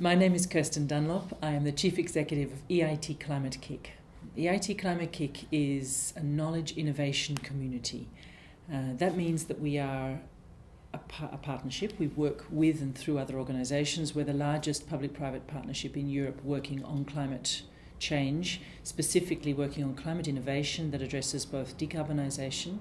My name is Kirsten Dunlop. I am the Chief Executive of EIT Climate-KIC. EIT Climate-KIC is a knowledge innovation community. That means that we are a partnership. We work with and through other organisations. We're the largest public-private partnership in Europe working on climate change, specifically working on climate innovation that addresses both decarbonisation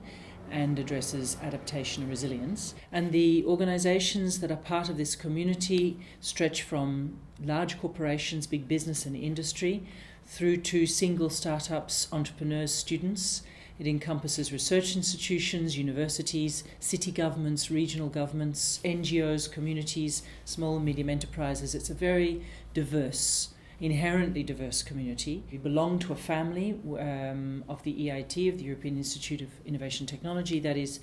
and addresses adaptation and resilience. And the organisations that are part of this community stretch from large corporations, big business and industry, through to single startups, entrepreneurs, students. It encompasses research institutions, universities, city governments, regional governments, NGOs, communities, small and medium enterprises. It's a very diverse, inherently diverse community. We belong to a family of the EIT, of the European Institute of Innovation Technology, that is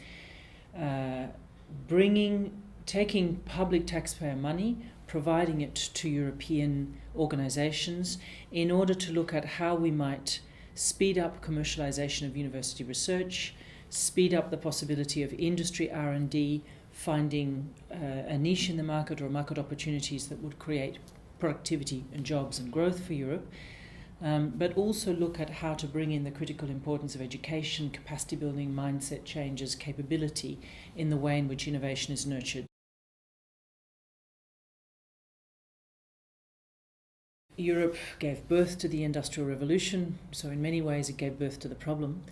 taking public taxpayer money, providing it to European organisations in order to look at how we might speed up commercialisation of university research, speed up the possibility of industry R&D finding a niche in the market or market opportunities that would create productivity and jobs and growth for Europe, but also look at how to bring in the critical importance of education, capacity building, mindset changes, capability in the way in which innovation is nurtured. Europe gave birth to the Industrial Revolution, so in many ways it gave birth to the problem.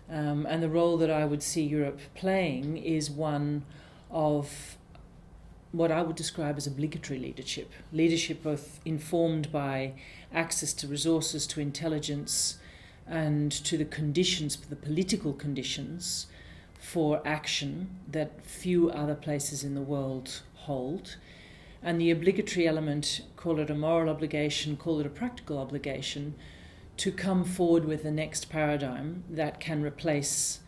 And the role that I would see Europe playing is one of what I would describe as obligatory leadership. Leadership both informed by access to resources, to intelligence, and to the conditions, the political conditions for action that few other places in the world hold. And the obligatory element, call it a moral obligation, call it a practical obligation, to come forward with the next paradigm that can replace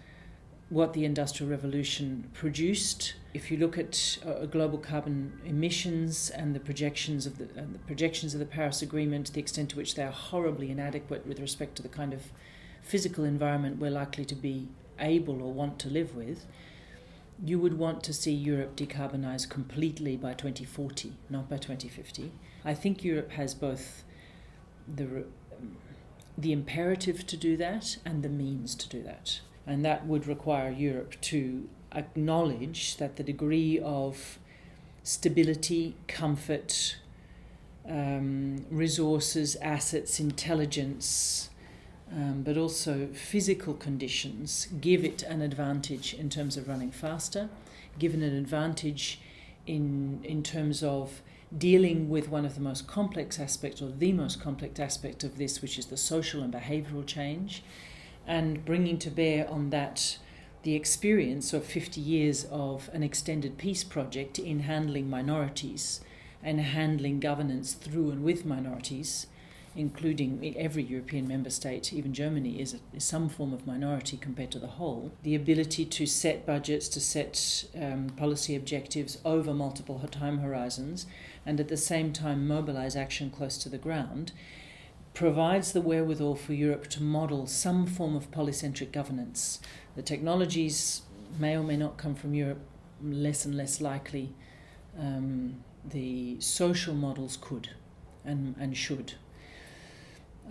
what the Industrial Revolution produced. If you look at global carbon emissions and the projections of the Paris Agreement, the extent to which they are horribly inadequate with respect to the kind of physical environment we're likely to be able or want to live with, you would want to see Europe decarbonise completely by 2040, not by 2050. I think Europe has both the imperative to do that and the means to do that. And that would require Europe to acknowledge that the degree of stability, comfort, resources, assets, intelligence, but also physical conditions give it an advantage in terms of running faster, given an advantage in terms of dealing with one of the most complex aspects, or the most complex aspect of this, which is the social and behavioural change, and bringing to bear on that the experience of 50 years of an extended peace project in handling minorities and handling governance through and with minorities, including every European member state, even Germany is some form of minority compared to the whole. The ability to set budgets, to set policy objectives over multiple time horizons, and at the same time mobilise action close to the ground, provides the wherewithal for Europe to model some form of polycentric governance. The technologies may or may not come from Europe, less and less likely. The social models could and should.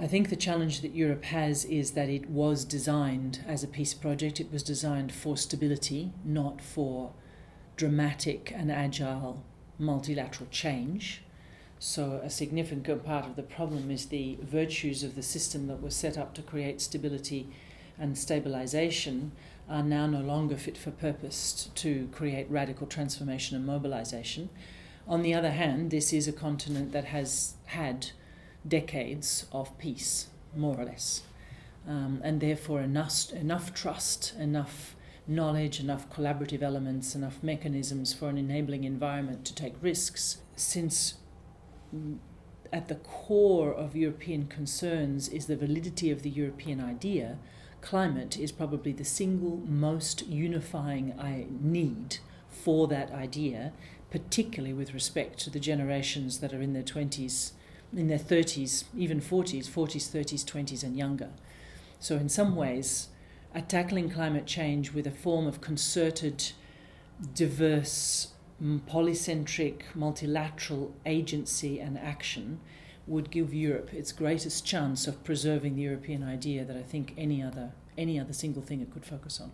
I think the challenge that Europe has is that it was designed as a peace project. It was designed for stability, not for dramatic and agile multilateral change. So a significant part of the problem is the virtues of the system that was set up to create stability and stabilization are now no longer fit for purpose to create radical transformation and mobilization. On the other hand, this is a continent that has had decades of peace, more or less, and therefore enough trust, enough knowledge, enough collaborative elements, enough mechanisms for an enabling environment to take risks. Since at the core of European concerns is the validity of the European idea, climate is probably the single most unifying need for that idea, particularly with respect to the generations that are in their 20s, in their 30s, even 40s, 30s, 20s and younger. So in some ways, tackling climate change with a form of concerted, diverse polycentric, multilateral agency and action would give Europe its greatest chance of preserving the European idea that I think any other single thing it could focus on.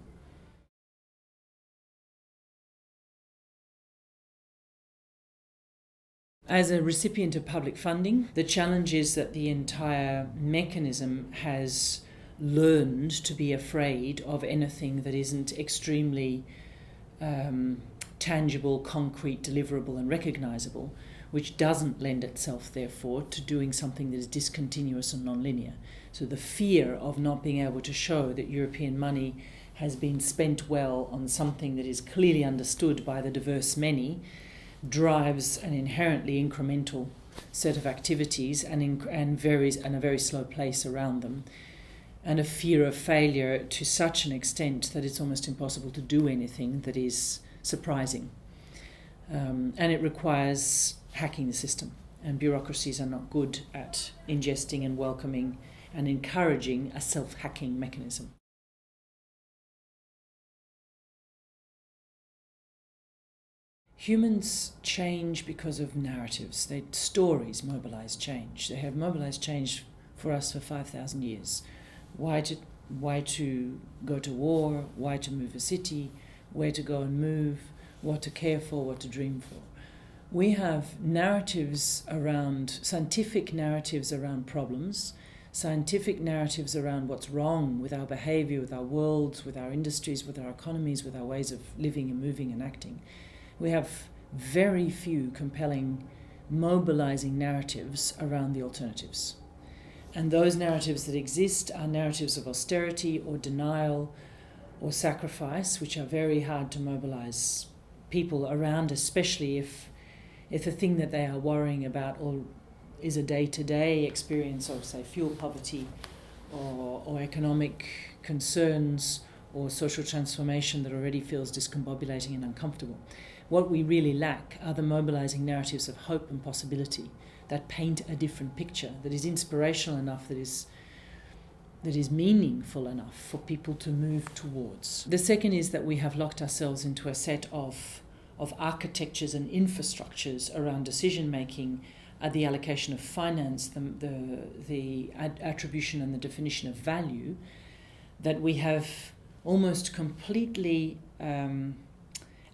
As a recipient of public funding, the challenge is that the entire mechanism has learned to be afraid of anything that isn't extremely tangible, concrete, deliverable and recognisable, which doesn't lend itself, therefore, to doing something that is discontinuous and non-linear. So the fear of not being able to show that European money has been spent well on something that is clearly understood by the diverse many drives an inherently incremental set of activities and a very slow pace around them, and a fear of failure to such an extent that it's almost impossible to do anything that is surprising. And it requires hacking the system, and bureaucracies are not good at ingesting and welcoming and encouraging a self-hacking mechanism. Humans change because of narratives. Stories mobilize change. They have mobilized change for us for 5,000 years. Why to go to war, why to move a city, where to go and move, what to care for, what to dream for. We have narratives around, scientific narratives around problems, scientific narratives around what's wrong with our behavior, with our worlds, with our industries, with our economies, with our ways of living and moving and acting. We have very few compelling, mobilizing narratives around the alternatives. And those narratives that exist are narratives of austerity or denial or sacrifice, which are very hard to mobilize people around, especially if the thing that they are worrying about is a day-to-day experience of, say, fuel poverty or economic concerns or social transformation that already feels discombobulating and uncomfortable. What we really lack are the mobilizing narratives of hope and possibility that paint a different picture, that is inspirational enough, that is meaningful enough for people to move towards. The second is that we have locked ourselves into a set of architectures and infrastructures around decision-making, the allocation of finance, the attribution and the definition of value, that we have almost completely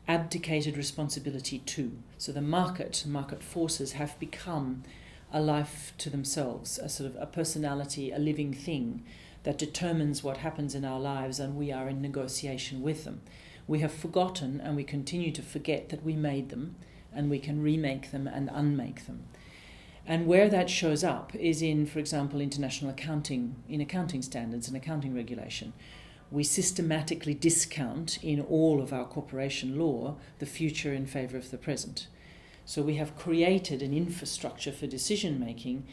abdicated responsibility to. So the market forces have become a life to themselves, a sort of a personality, a living thing that determines what happens in our lives, and we are in negotiation with them. We have forgotten, and we continue to forget, that we made them, and we can remake them and unmake them. And where that shows up is in, for example, international accounting, in accounting standards and accounting regulation. We systematically discount in all of our corporation law the future in favour of the present. So we have created an infrastructure for decision making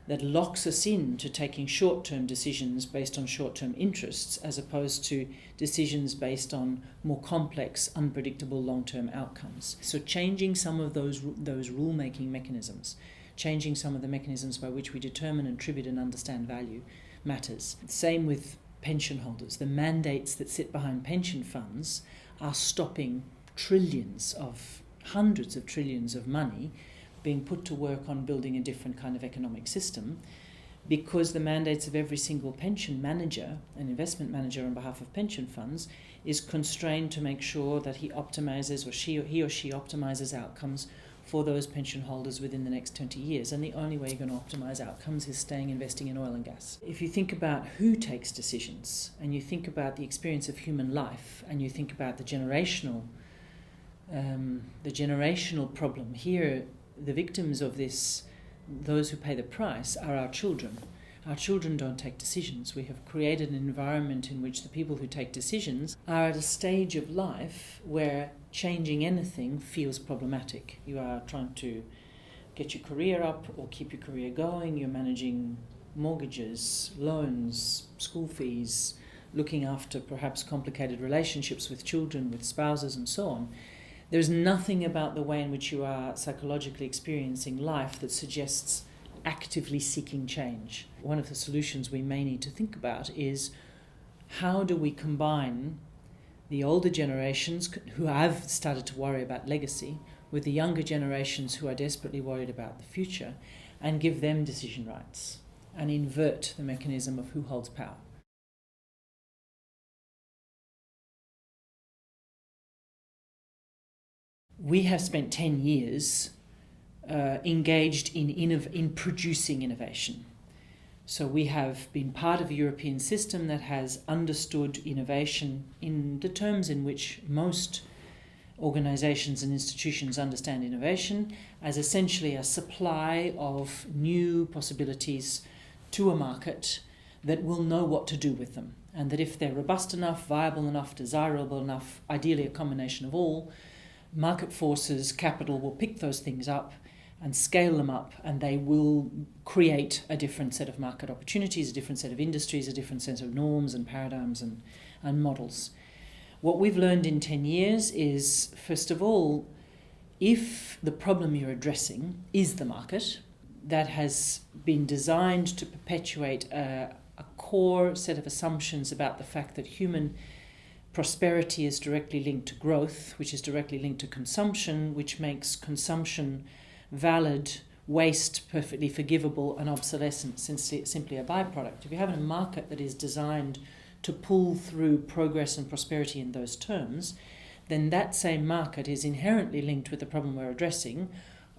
that locks us into taking short-term decisions based on short-term interests, as opposed to decisions based on more complex, unpredictable long-term outcomes. So changing some of those rule-making mechanisms, changing some of the mechanisms by which we determine and attribute and understand value matters. Same with pension holders. The mandates that sit behind pension funds are stopping hundreds of trillions of money being put to work on building a different kind of economic system, because the mandates of every single pension manager, an investment manager on behalf of pension funds, is constrained to make sure that he optimizes, or he or she optimizes outcomes for those pension holders within the next 20 years. And the only way you're going to optimize outcomes is investing in oil and gas. If you think about who takes decisions, and you think about the experience of human life, and you think about the generational problem here, the victims of this, those who pay the price, are our children. Our children don't take decisions. We have created an environment in which the people who take decisions are at a stage of life where changing anything feels problematic. You are trying to get your career up or keep your career going. You're managing mortgages, loans, school fees, looking after perhaps complicated relationships with children, with spouses, and so on. There's nothing about the way in which you are psychologically experiencing life that suggests actively seeking change. One of the solutions we may need to think about is, how do we combine the older generations who have started to worry about legacy with the younger generations who are desperately worried about the future, and give them decision rights and invert the mechanism of who holds power. We have spent 10 years engaged in producing innovation. So we have been part of a European system that has understood innovation in the terms in which most organisations and institutions understand innovation, as essentially a supply of new possibilities to a market that will know what to do with them, and that if they're robust enough, viable enough, desirable enough, ideally a combination of all, market forces, capital will pick those things up and scale them up, and they will create a different set of market opportunities, a different set of industries, a different set of norms and paradigms and models. What we've learned in 10 years is, first of all, if the problem you're addressing is the market, that has been designed to perpetuate a core set of assumptions about the fact that human prosperity is directly linked to growth, which is directly linked to consumption, which makes consumption valid, waste perfectly forgivable, and obsolescence simply a byproduct. If you have a market that is designed to pull through progress and prosperity in those terms, then that same market is inherently linked with the problem we're addressing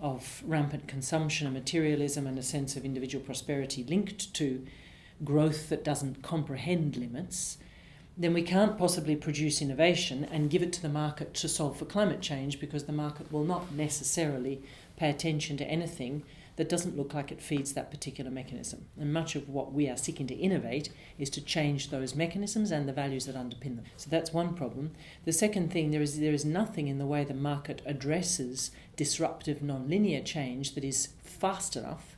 of rampant consumption and materialism and a sense of individual prosperity linked to growth that doesn't comprehend limits. Then we can't possibly produce innovation and give it to the market to solve for climate change, because the market will not necessarily pay attention to anything that doesn't look like it feeds that particular mechanism. And much of what we are seeking to innovate is to change those mechanisms and the values that underpin them. So that's one problem. The second thing, there is nothing in the way the market addresses disruptive non-linear change that is fast enough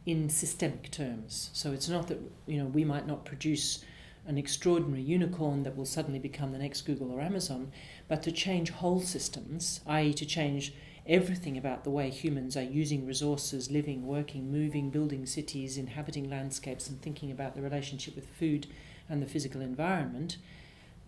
in systemic terms. So it's not that we might not produce an extraordinary unicorn that will suddenly become the next Google or Amazon, but to change whole systems, i.e. to change everything about the way humans are using resources, living, working, moving, building cities, inhabiting landscapes, and thinking about the relationship with food and the physical environment,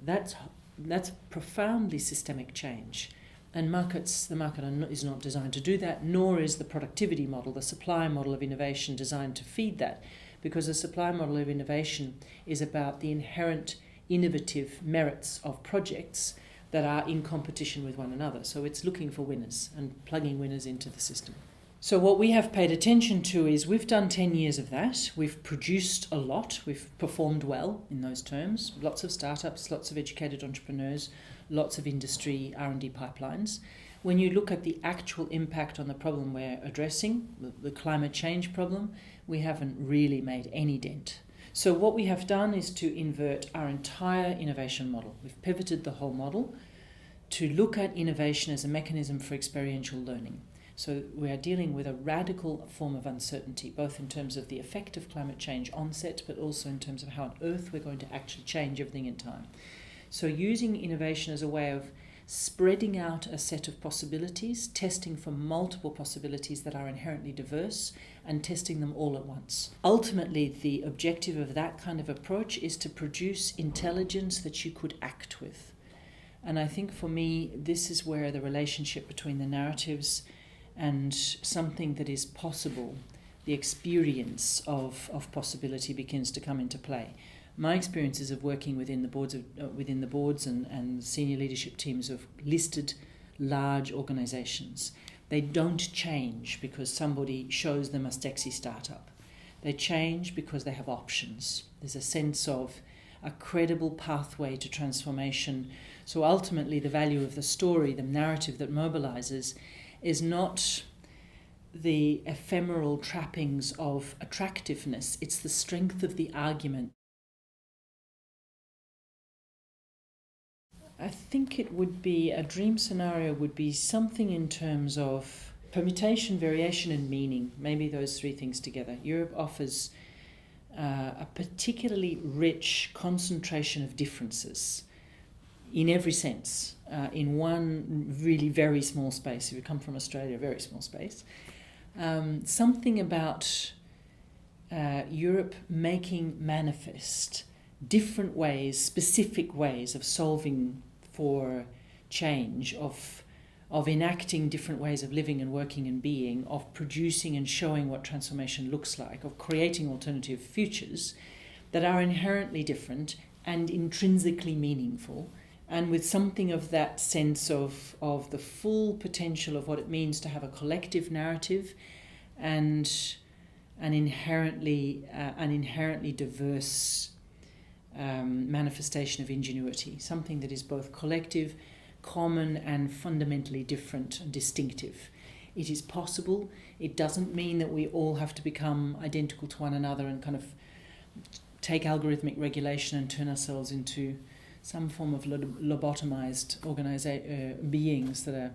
that's profoundly systemic change. And the market is not designed to do that, nor is the productivity model, the supply model of innovation designed to feed that, because the supply model of innovation is about the inherent innovative merits of projects that are in competition with one another. So it's looking for winners and plugging winners into the system. So what we have paid attention to is we've done 10 years of that. We've produced a lot. We've performed well in those terms. Lots of startups, lots of educated entrepreneurs, lots of industry R&D pipelines. When you look at the actual impact on the problem we're addressing, the climate change problem, we haven't really made any dent. So what we have done is to invert our entire innovation model. We've pivoted the whole model to look at innovation as a mechanism for experiential learning. So we are dealing with a radical form of uncertainty, both in terms of the effect of climate change onset, but also in terms of how on earth we're going to actually change everything in time. So using innovation as a way of spreading out a set of possibilities, testing for multiple possibilities that are inherently diverse, and testing them all at once. Ultimately, the objective of that kind of approach is to produce intelligence that you could act with. And I think for me, this is where the relationship between the narratives and something that is possible, the experience of possibility, begins to come into play. My experiences of working within the boards and senior leadership teams of listed large organisations, they don't change because somebody shows them a sexy startup. They change because they have options. There's a sense of a credible pathway to transformation. So ultimately, the value of the story, the narrative that mobilises, is not the ephemeral trappings of attractiveness. It's the strength of the argument. I think it would be, a dream scenario would be something in terms of permutation, variation, and meaning. Maybe those three things together. Europe offers a particularly rich concentration of differences in every sense, in one really very small space. If you come from Australia, a very small space. Something about Europe making manifest different ways, specific ways of solving for change, of enacting different ways of living and working and being, of producing and showing what transformation looks like, of creating alternative futures that are inherently different and intrinsically meaningful, and with something of that sense of the full potential of what it means to have a collective narrative and an inherently diverse manifestation of ingenuity, something that is both collective, common, and fundamentally different and distinctive. It is possible. It doesn't mean that we all have to become identical to one another and kind of take algorithmic regulation and turn ourselves into some form of lobotomized beings that are,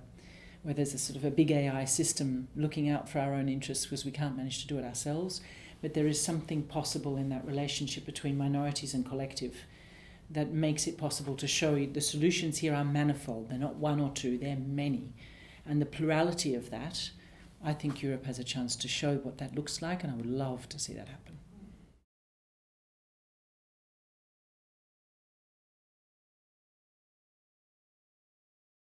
where there's a sort of a big AI system looking out for our own interests because we can't manage to do it ourselves. But there is something possible in that relationship between minorities and collective that makes it possible to show you the solutions here are manifold. They're not one or two, they're many. And the plurality of that, I think Europe has a chance to show what that looks like, and I would love to see that happen.